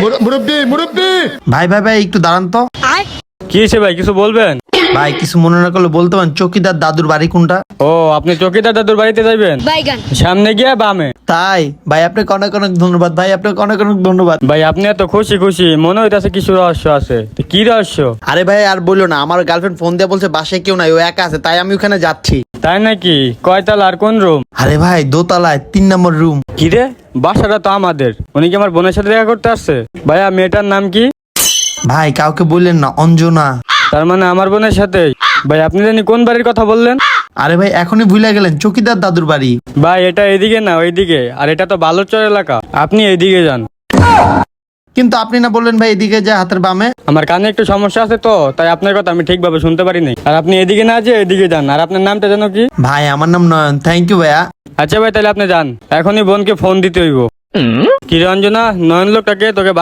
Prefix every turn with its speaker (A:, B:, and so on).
A: মুরব্বি মুরব্বি।
B: ভাই ভাই ভাই একটু দাঁড়ান তো।
C: কি হয়েছে ভাই, কিছু বলবেন?
B: ভাই কিছু মনে না করলে বলতে পারেন চকিদার দাদুর বাড়ি কোনটা?
C: ও, আপনি চকিদার দাদুর বাড়িতে যাবেন?
D: বাইগান।
C: সামনে গিয়ে বামে।
B: তাই ভাই আপনাকে অনেক অনেক ধন্যবাদ, ভাই আপনাকে অনেক অনেক ধন্যবাদ।
C: ভাই আপনি এত খুশি খুশি, মনে হইতাছে কিছু রহস্য আছে। তো কি রহস্য?
B: আরে ভাই আর বললো না, আমার গার্লফ্রেন্ড ফোন দিয়ে বলছে বাসায় কেউ নাই, ও একা আছে, তাই আমি ওখানে যাচ্ছি।
C: তাই নাকি? কয়তাল আর কোন রুম?
B: আরে ভাই দোতলায় 3 নম্বর রুম।
C: কি রে, বাসাটা তো আমাদের। উনি কি আমার বোনের সাথে দেখা করতে আসছে? ভাইয়া মেয়েটার নাম কি?
B: ভাই কাউকে বললেন না, অঞ্জনা।
C: তার মানে আমার বোনের সাথে। ভাই আপনি জানি কোন বাড়ির কথা বললেন?
B: আরে ভাই এখনই ভুলে গেলেন, চকিদার দাদুর বাড়ি।
C: ভাই এটা এদিকে না ওইদিকে, আর এটা তো বালুরচর এলাকা। আপনি এইদিকে যান।
B: কিন্তু আপনি না বললেন ভাই এদিকে যা, হাতের বামে।
C: আমার কানে একটু সমস্যা আছে তো, তাই আপনার কথা আমি ঠিকভাবে শুনতে পারি নাই। আর আপনি এদিকে না যে এদিকে যান। আর আপনার নামটা জানো কি?
B: ভাই আমার নাম নয়ন। থ্যাংক ইউ ভাইয়া।
C: আচ্ছা ভাই, তাহলে আপনি যান। এখনই বোনকে ফোন দিতে হইব। কি রে অঞ্জনা, নয়ন লোকটাকে তোকে